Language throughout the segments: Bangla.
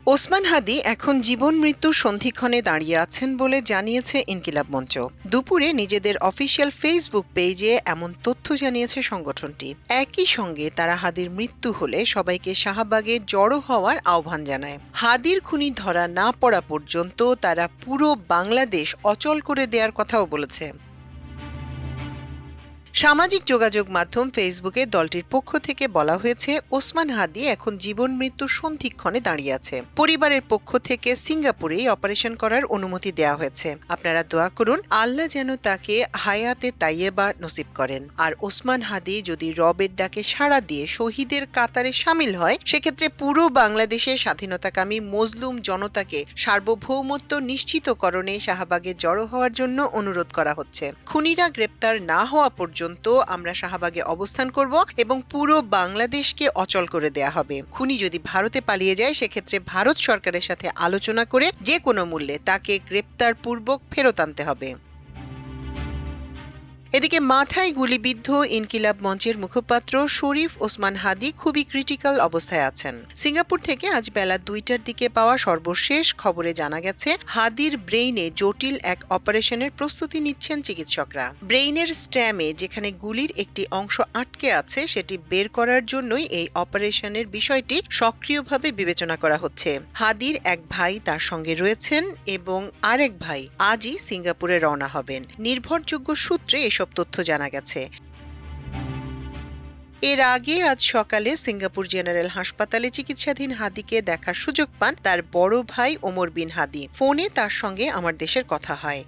ওসমান হাদি এখন জীবন মৃত্যুর সন্ধিক্ষণে দাঁড়িয়ে আছেন বলে জানিয়েছে ইনকিলাব মঞ্চ। দুপুরে নিজেদের অফিসিয়াল ফেসবুক পেজে এমন তথ্য জানিয়েছে সংগঠনটি। একই সঙ্গে তারা হাদির মৃত্যু হলে সবাইকে শাহবাগে জড়ো হওয়ার আহ্বান জানায়। হাদির খুনি ধরা না পড়া পর্যন্ত তারা পুরো বাংলাদেশ অচল করে দেওয়ার কথাও বলেছে। সামাজিক যোগাযোগ মাধ্যম ফেসবুকে দলটির পক্ষ থেকে বলা হয়েছে, ওসমান হাদি এখন জীবন মৃত্যুর সন্ধিক্ষণে দাঁড়িয়ে আছে। পরিবারের পক্ষ থেকে সিঙ্গাপুরেই অপারেশন করার অনুমতি দেওয়া হয়েছে। আপনারা দোয়া করুন আল্লাহ যেন তাকে হায়াতে তাইয়েবা নসিব করেন। আর ওসমান হাদি যদি রবের ডাকে সাড়া দিয়ে শহীদের কাতারে সামিল হয়, সেক্ষেত্রে পুরো বাংলাদেশের স্বাধীনতাকামী মজলুম জনতাকে সার্বভৌমত্ব নিশ্চিতকরণে শাহবাগে জড়ো হওয়ার জন্য অনুরোধ করা হচ্ছে। খুনিরা গ্রেপ্তার না হওয়া পর্যন্ত আমরা শাহবাগে অবস্থান করব এবং পুরো বাংলাদেশকে অচল করে দেয়া হবে। খুনি যদি ভারতে পালিয়ে যায়, সেক্ষেত্রে ভারত সরকারের সাথে আলোচনা করে যে কোনো মূল্যে তাকে গ্রেপ্তার পূর্বক ফেরত আনতে হবে। এদিকে মাথায় গুলিবিদ্ধ ইনকিলাব মঞ্চের মুখপাত্র শরীফ ওসমান হাদি খুবই ক্রিটিক্যাল অবস্থায় আছেন। সিঙ্গাপুর থেকে আজ বেলা 2টার দিকে পাওয়া সর্বশেষ খবরে জানা গেছে, হাদির ব্রেইনে জটিল এক অপারেশনের প্রস্তুতি নিচ্ছেন চিকিৎসকরা। ব্রেইনের স্ট্যামে যেখানে গুলির একটি অংশ আটকে আছে, সেটি বের করার জন্যই এই অপারেশনের বিষয়টি সক্রিয়ভাবে বিবেচনা করা হচ্ছে। হাদির এক ভাই তার সঙ্গে রয়েছেন এবং আরেক ভাই আজই সিঙ্গাপুরে রওনা হবেন। নির্ভরযোগ্য সূত্রে এসব তথ্য জানা গেছে। এর আগে আজ সকালে সিঙ্গাপুর জেনারেল হাসপাতালে চিকিৎসাধীন হাদিকে দেখার সুযোগ পান তার বড় ভাই ওমর বিন হাদি। ফোনে তার সঙ্গে আমার দেশের কথা হয়।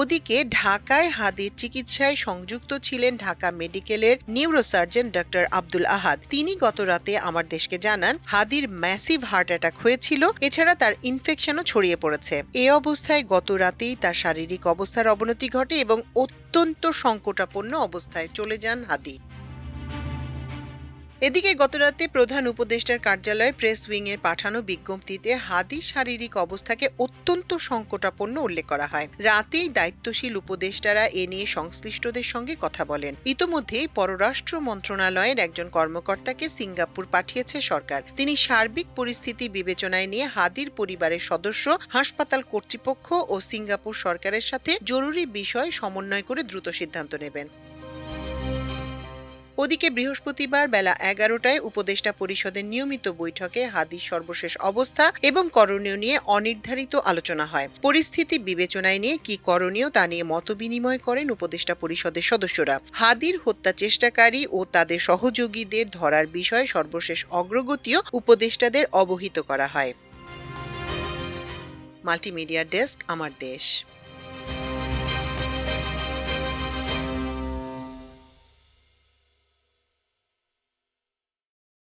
ওদিকে ঢাকায় হাদির চিকিৎসায় সংযুক্ত ছিলেন ঢাকা মেডিকেলের নিউরোসার্জন ডক্টর আব্দুল আহাদ। তিনি গত রাতে আমার দেশকে জানান, হাদির ম্যাসিভ হার্ট অ্যাটাক হয়েছিল, এছাড়া তার ইনফেকশনও ছড়িয়ে পড়েছে। এ অবস্থায় গত রাতেই তার শারীরিক অবস্থার অবনতি ঘটে এবং অত্যন্ত সংকটাপন্ন অবস্থায় চলে যান হাদি। এদিকে গতরাতে প্রধান উপদেষ্টার কার্যালয়ে প্রেস উইং এর পাঠানো বিজ্ঞপ্তিতে হাদির শারীরিক অবস্থাকে অত্যন্ত সংকটাপন্ন উল্লেখ করা হয়। রাতেই দায়িত্বশীল উপদেষ্টারা এ নিয়ে সংশ্লিষ্টদের সঙ্গে কথা বলেন। ইতোমধ্যেই পররাষ্ট্র মন্ত্রণালয়ের একজন কর্মকর্তাকে সিঙ্গাপুর পাঠিয়েছে সরকার। তিনি সার্বিক পরিস্থিতি বিবেচনায় নিয়ে হাদির পরিবারের সদস্য, হাসপাতাল কর্তৃপক্ষ ও সিঙ্গাপুর সরকারের সাথে জরুরি বিষয় সমন্বয় করে দ্রুত সিদ্ধান্ত নেবেন। ওদিকে বৃহস্পতিবার বেলা 11টায় উপদেষ্টা পরিষদের নিয়মিত বৈঠকে হাদির সর্বশেষ অবস্থা এবং করণীয় নিয়ে অনির্ধারিত আলোচনা হয়। পরিস্থিতি বিবেচনায় নিয়ে কি করণীয় তা নিয়ে মতবিনিময় করেন উপদেষ্টা পরিষদের সদস্যরা। হাদির হত্যা চেষ্টাকারী ও তাদের সহযোগীদের ধরার বিষয়ে সর্বশেষ অগ্রগতিও উপদেষ্টাদের অবহিত করা হয়। মাল্টিমিডিয়া ডেস্ক, আমার দেশ।